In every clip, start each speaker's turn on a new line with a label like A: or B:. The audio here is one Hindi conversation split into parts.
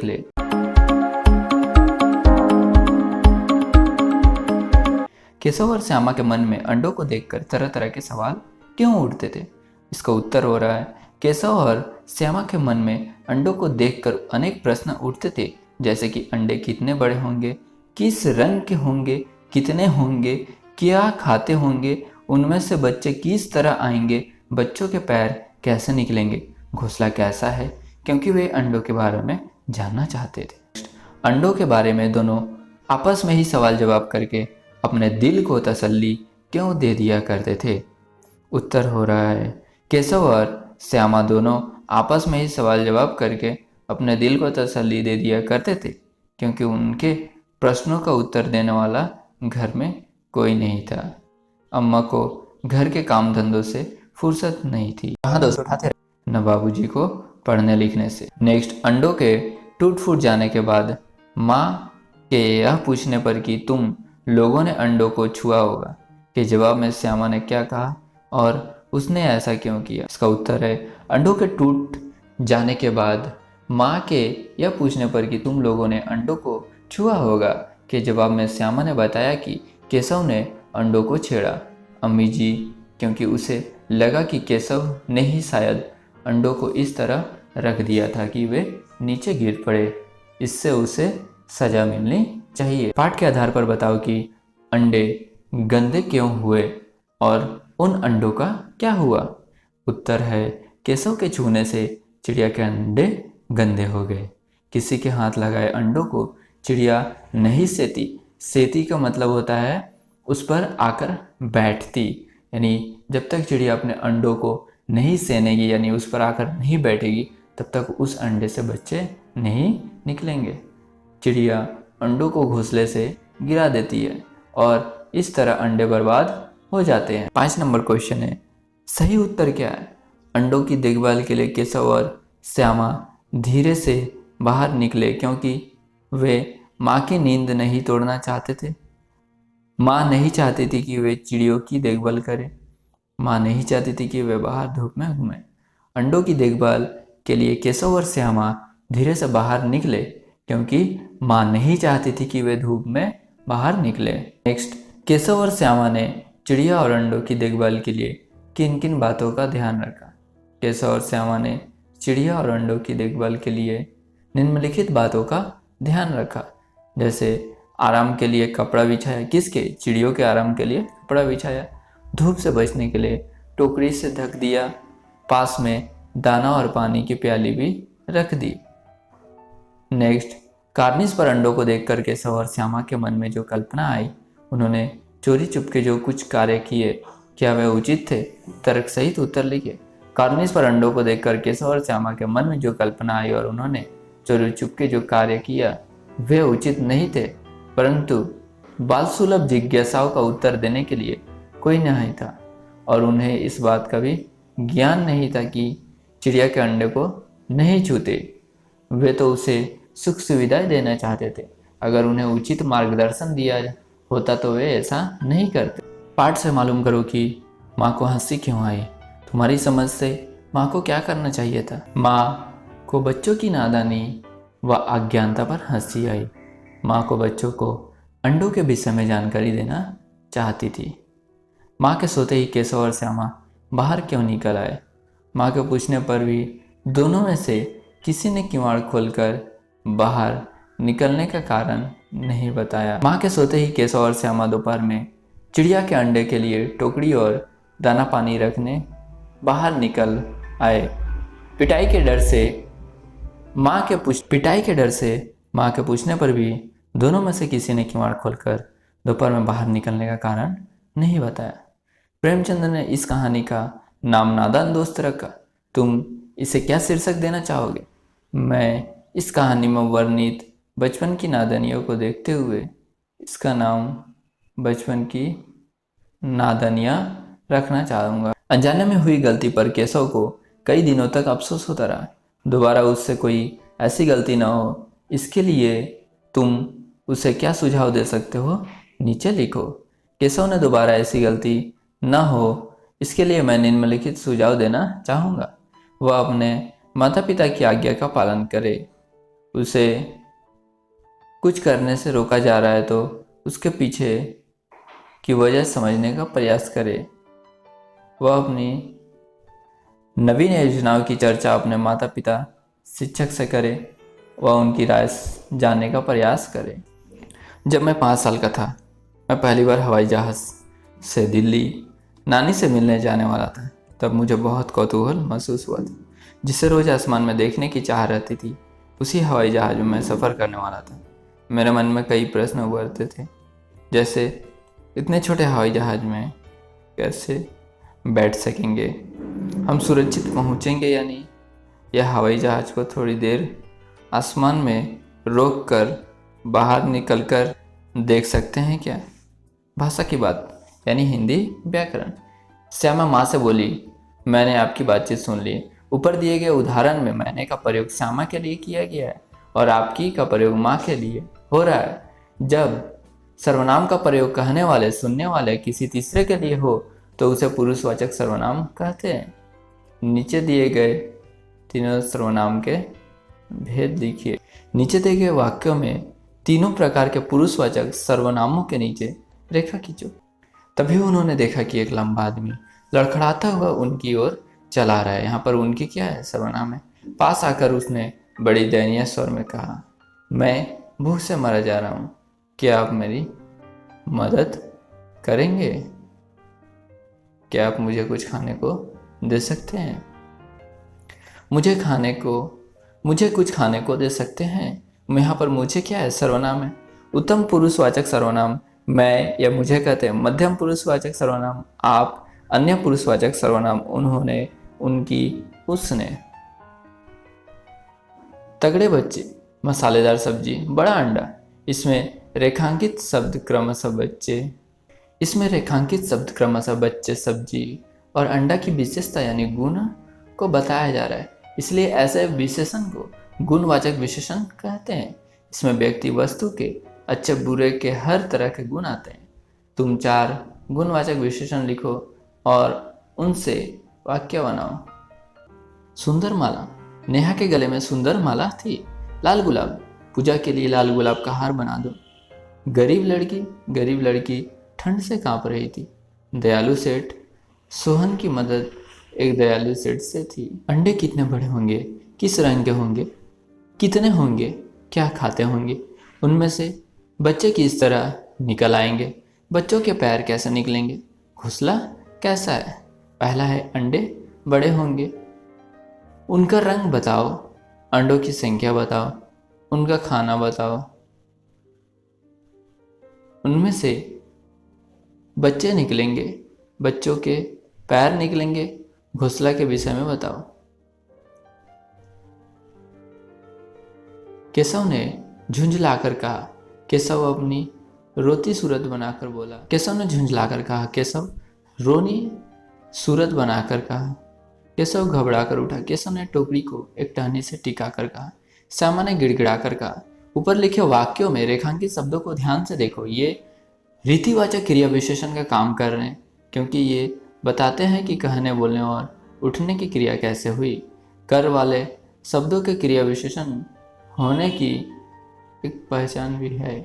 A: ले। केशव और श्यामा के मन में अंडों को देखकर तरह तरह के सवाल क्यों उठते थे? इसका उत्तर हो रहा है, केशव और श्यामा के मन में अंडों को देखकर अनेक प्रश्न उठते थे, जैसे कि अंडे कितने बड़े होंगे, किस रंग के होंगे, कितने होंगे, क्या खाते होंगे, उनमें से बच्चे किस तरह आएंगे, बच्चों के पैर कैसे निकलेंगे, घोंसला कैसा है, क्योंकि वे अंडों के बारे में जानना चाहते थे। अंडों के बारे में दोनों आपस में ही सवाल जवाब करके अपने दिल को तसल्ली क्यों दे दिया करते थे? उत्तर हो रहा है, केशव और श्यामा दोनों आपस में ही सवाल जवाब करके अपने दिल को तसल्ली दे दिया करते थे, क्योंकि उनके प्रश्नों का उत्तर देने वाला घर में कोई नहीं था। अम्मा को घर के काम धंधों से फुर्सत नहीं थी, कहाँ दोस्त उठाते न बाबूजी को पढ़ने लिखने से। नेक्स्ट, अंडों के टूट फूट जाने के बाद माँ के यह पूछने पर कि तुम लोगों ने अंडों को छुआ होगा, के जवाब में श्यामा ने क्या कहा और उसने ऐसा क्यों किया? इसका उत्तर है, अंडों के टूट जाने के बाद माँ के यह पूछने पर कि तुम लोगों ने अंडों को छुआ होगा, के जवाब में श्यामा ने बताया कि केशव ने अंडों को छेड़ा। अम्मी जी, क्योंकि उसे लगा कि केशव ने ही शायद अंडों को इस तरह रख दिया था कि वे नीचे गिर पड़े, इससे उसे सजा मिलनी चाहिए। पाठ के आधार पर बताओ कि अंडे गंदे क्यों हुए और उन अंडों का क्या हुआ? उत्तर है, केशव के छूने से चिड़िया के अंडे गंदे हो गए। किसी के हाथ लगाए अंडों को चिड़िया नहीं सेती। सेती का मतलब होता है उस पर आकर बैठती, यानी जब तक चिड़िया अपने अंडों को नहीं सेनेगी, यानी उस पर आकर नहीं बैठेगी, तब तक उस अंडे से बच्चे नहीं निकलेंगे। चिड़िया अंडों को घोंसले से गिरा देती है और इस तरह अंडे बर्बाद हो जाते हैं। 5 नंबर क्वेश्चन है, सही उत्तर क्या है? अंडों की देखभाल के लिए केशव और श्यामा धीरे से बाहर निकले क्योंकि वे माँ की नींद नहीं तोड़ना चाहते थे। माँ नहीं चाहती थी कि वे चिड़ियों की देखभाल करें। माँ नहीं चाहती थी कि वे बाहर धूप में घूमें। अंडों की देखभाल के लिए केशव और श्यामा धीरे से बाहर निकले क्योंकि माँ नहीं चाहती थी कि वे धूप में बाहर निकले। नेक्स्ट, केशव और श्यामा ने चिड़िया और अंडों की देखभाल के लिए किन किन बातों का ध्यान रखा? केशव और श्यामा ने चिड़िया और अंडों की देखभाल के लिए निम्नलिखित बातों का ध्यान रखा, जैसे आराम के लिए कपड़ा बिछाया। किसके? चिड़ियों के आराम के लिए कपड़ा बिछाया। धूप से बचने के लिए टोकरी से ढक दिया। पास में दाना और पानी की प्याली भी रख दी। नेक्स्ट, कार्निस पर अंडों को देखकर केशव और श्यामा के मन में जो कल्पना आई, उन्होंने चोरी चुपके जो कुछ कार्य किए, क्या वे उचित थे? तर्क सहित उत्तर लिखिए। कार्निस पर अंडों को देखकर केशव और श्यामा के मन में जो कल्पना आई और उन्होंने चोरी चुपके जो कार्य किया, वे उचित नहीं थे, परंतु बाल सुलभ जिज्ञासाओं का उत्तर देने के लिए कोई नहीं था और उन्हें इस बात का भी ज्ञान नहीं था कि चिड़िया के अंडे को नहीं छूते। वे तो उसे सुख सुविधाएं देना चाहते थे। अगर उन्हें उचित मार्गदर्शन दिया होता तो वे ऐसा नहीं करते। पाठ से मालूम करो कि माँ को हंसी क्यों आई। तुम्हारी समझ से माँ को क्या करना चाहिए था? माँ को बच्चों की नादानी व अज्ञानता पर हंसी आई। माँ को बच्चों को अंडों के विषय में जानकारी देना चाहती थी। माँ के सोते ही केशव और श्यामा बाहर क्यों निकल आए? माँ के पूछने पर भी दोनों में से किसी ने किवाड़ खोलकर बाहर निकलने का कारण नहीं बताया। माँ के सोते ही केशव और श्यामा दोपहर में चिड़िया के अंडे के लिए टोकरी और दाना पानी रखने बाहर निकल आए। पिटाई के डर से माँ के पूछने पर भी दोनों में से किसी ने किवाड़ खोलकर दोपहर में बाहर निकलने का कारण नहीं बताया। प्रेमचंद ने इस कहानी का नाम नादान दोस्त रखा। तुम इसे क्या शीर्षक देना चाहोगे? मैं इस कहानी में वर्णित बचपन की नादानियों को देखते हुए इसका नाम बचपन की नादानियाँ रखना चाहूँगा। अनजाने में हुई गलती पर केशव को कई दिनों तक अफसोस होता रहा। दोबारा उससे कोई ऐसी गलती ना हो, इसके लिए तुम उसे क्या सुझाव दे सकते हो, नीचे लिखो। केशव ने दोबारा ऐसी गलती ना हो, इसके लिए मैं निम्नलिखित सुझाव देना चाहूँगा। वह अपने माता पिता की आज्ञा का पालन करे, उसे कुछ करने से रोका जा रहा है तो उसके पीछे की वजह समझने का प्रयास करे। वह अपनी नवीन योजनाओं की चर्चा अपने माता पिता शिक्षक से करे। वह उनकी राय जानने का प्रयास करे। जब मैं 5 साल का था, मैं पहली बार हवाई जहाज़ से दिल्ली नानी से मिलने जाने वाला था। तब मुझे बहुत कौतूहल महसूस हुआ था। जिसे रोज़ आसमान में देखने की चाह रहती थी, उसी हवाई जहाज़ में मैं सफ़र करने वाला था। मेरे मन में कई प्रश्न उभरते थे, जैसे इतने छोटे हवाई जहाज़ में कैसे बैठ सकेंगे, हम सुरक्षित पहुंचेंगे या नहीं, यह हवाई जहाज़ को थोड़ी देर आसमान में रोक कर बाहर निकलकर देख सकते हैं क्या। भाषा की बात यानी हिंदी व्याकरण। श्यामा माँ से बोली, मैंने आपकी बातचीत सुन ली। ऊपर दिए गए उदाहरण में मैंने का प्रयोग श्यामा के लिए किया गया है और आपकी का प्रयोग माँ के लिए हो रहा है। जब सर्वनाम का प्रयोग कहने वाले सुनने वाले किसी तीसरे के लिए हो तो उसे पुरुषवाचक सर्वनाम कहते हैं। नीचे दिए गए तीनों सर्वनाम के भेद लिखिए। नीचे दिए गए वाक्यों में तीनों प्रकार के पुरुषवाचक सर्वनामों के नीचे रेखा खींचो। तभी उन्होंने देखा कि एक लंबा आदमी लड़खड़ाता हुआ उनकी ओर चला रहा है। यहाँ पर उनकी क्या है, सर्वनाम है। पास आकर उसने बड़ी दयनीय स्वर में कहा, मैं भूख से मरा जा रहा हूँ, क्या आप मेरी मदद करेंगे? क्या आप मुझे कुछ खाने को दे सकते हैं? मुझे कुछ खाने को दे सकते हैं। यहाँ पर मुझे क्या है, सर्वनाम है। उत्तम पुरुषवाचक सर्वनाम मैं या मुझे कहते हैं। मध्यम पुरुषवाचक सर्वनाम आप, अन्य पुरुषवाचक सर्वनाम उन्होंने, उनकी, उसने। तगड़े बच्चे, मसालेदार सब्जी, बड़ा अंडा। इसमें रेखांकित शब्द क्रमशः बच्चे, सब्जी और अंडा की विशेषता यानी गुण को बताया जा रहा है। इसलिए ऐसे विशेषण को गुणवाचक विशेषण कहते हैं। इसमें व्यक्ति वस्तु के अच्छे बुरे के हर तरह के गुण आते हैं। तुम 4 गुणवाचक विशेषण लिखो और उनसे वाक्य बनाओ। सुंदर माला, नेहा के गले में सुंदर माला थी। लाल गुलाब, पूजा के लिए लाल गुलाब का हार बना दो। गरीब लड़की ठंड से कांप रही थी। दयालु सेठ, सोहन की मदद एक दयालु सेठ से थी। अंडे कितने बड़े होंगे, किस रंग के होंगे, कितने होंगे, क्या खाते होंगे, उनमें से बच्चे किस तरह निकल आएंगे, बच्चों के पैर कैसे निकलेंगे, घोंसला कैसा है। पहला है अंडे बड़े होंगे, उनका रंग बताओ, अंडों की संख्या बताओ, उनका खाना बताओ, उनमें से बच्चे निकलेंगे, बच्चों के पैर निकलेंगे, घोंसला के विषय में बताओ। केशव ने झुंझलाकर कहा। केशव अपनी रोती सूरत बनाकर बोला। केशव ने झुंझलाकर कहा। केशव रोनी सूरत बनाकर कहा। केशव घबराकर उठा। केशव ने टोकरी को एक टहनी से टिकाकर कहा। श्यामा ने गिड़गिड़ाकर कहा। ऊपर लिखे वाक्यों में रेखांकित शब्दों को ध्यान से देखो। ये रीतिवाचक क्रिया विशेषण का काम कर रहे हैं, क्योंकि ये बताते हैं कि कहने, बोलने और उठने की क्रिया कैसे हुई। कर वाले शब्दों के क्रिया विशेषण होने की एक पहचान भी है।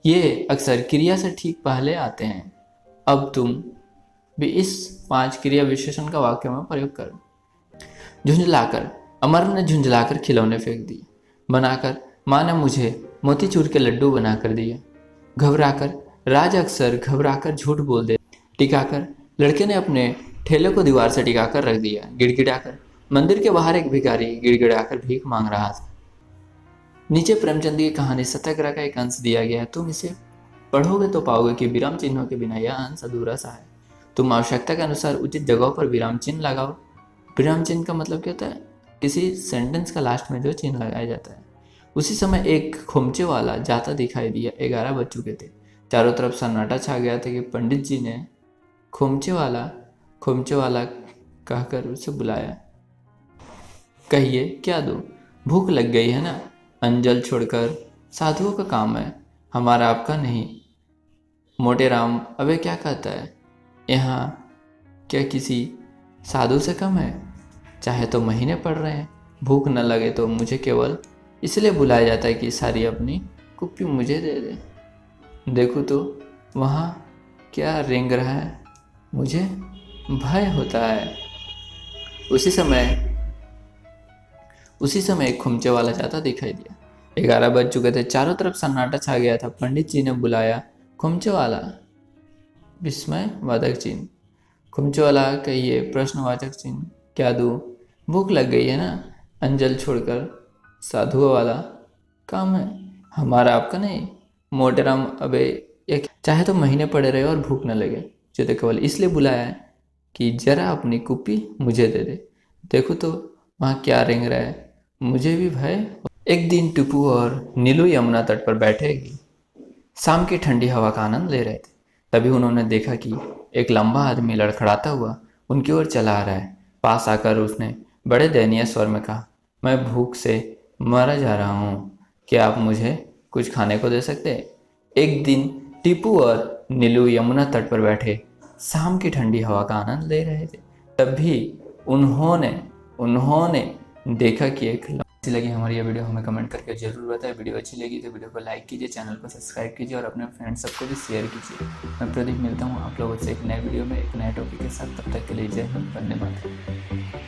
A: ये अक्सर क्रिया से ठीक पहले आते हैं। अब तुम भी इस 5 क्रिया विशेषण का वाक्य में प्रयोग करो। झुंझलाकर, अमर ने झुंझलाकर खिलौने फेंक दिए। बनाकर, माँ ने मुझे मोतीचूर के लड्डू बनाकर दिए। घबराकर, राज अक्सर घबराकर झूठ बोल दे। टिकाकर, लड़के ने अपने ठेले को दीवार से टिकाकर रख दिया। गिड़गिड़ाकर, मंदिर के बाहर एक भिखारी गिड़गिड़ाकर भीख मांग रहा था। नीचे प्रेमचंद की कहानी सत्याग्रह का एक अंश दिया गया है। तुम इसे पढ़ोगे तो पाओगे कि विराम चिन्हों के बिना यह अंश अधूरा सा है। तुम आवश्यकता के अनुसार उचित जगहों पर विराम चिन्ह लगाओ। विराम चिन्ह का मतलब क्या होता है, किसी सेंटेंस का लास्ट में जो चिन्ह लगाया जाता है। उसी समय एक खोमचे वाला जाता दिखाई दिया। 11 बज चुके थे। चारों तरफ सन्नाटा छा गया था कि पंडित जी ने खोमचे वाला कहकर उसे बुलाया। कहिए क्या दो, भूख लग गई है ना। अंजल छोड़कर साधुओं का काम है, हमारा आपका नहीं। मोटे राम अबे क्या कहता है, यहाँ क्या किसी साधु से कम है? चाहे तो महीने पढ़ रहे हैं, भूख न लगे तो मुझे केवल इसलिए बुलाया जाता है कि सारी अपनी कुप्पी मुझे दे दे। देखो तो वहाँ क्या रेंग रहा है, मुझे भय होता है। उसी समय एक खुमचे वाला जाता दिखाई दिया। 11 बज चुके थे, चारों तरफ सन्नाटा छा गया था। पंडित जी ने बुलाया, खुमचे वाला। विस्मय वादक चिन्ह। खुमचे वाला कहिए, प्रश्नवाचक चिन्ह। क्या दूँ? भूख लग गई है ना? अंजल छोड़कर साधुओं वाला काम है, हमारा आपका नहीं। मोटेराम अबे, एक चाहे तो महीने पड़े रहे और भूख न लगे, जो तो केवल इसलिए बुलाया है कि जरा अपनी कुप्पी मुझे दे दे। देखो तो वहाँ क्या रेंग रहा है, मुझे भी भय। एक दिन टिपू और नीलू यमुना तट पर बैठे ही शाम की ठंडी हवा का आनंद ले रहे थे। तभी उन्होंने देखा कि एक लंबा आदमी लड़खड़ाता हुआ उनकी ओर चला आ रहा है। पास आकर उसने बड़े दयनीय स्वर में कहा, मैं भूख से मरा जा रहा हूँ, क्या आप मुझे कुछ खाने को दे सकते? एक दिन टीपू और नीलू यमुना तट पर बैठे शाम की ठंडी हवा का आनंद ले रहे थे। तभी उन्होंने उन्होंने देखा कि एक अच्छी लगी हमारी ये वीडियो हमें कमेंट करके जरूर बताएं। वीडियो अच्छी लगी तो वीडियो को लाइक कीजिए, चैनल को सब्सक्राइब कीजिए और अपने फ्रेंड्स सबको भी शेयर कीजिए। मैं प्रदीप मिलता हूँ आप लोगों से एक नए वीडियो में एक नए टॉपिक के साथ। तब तक के लिए जय हिंद, वंदे मातरम।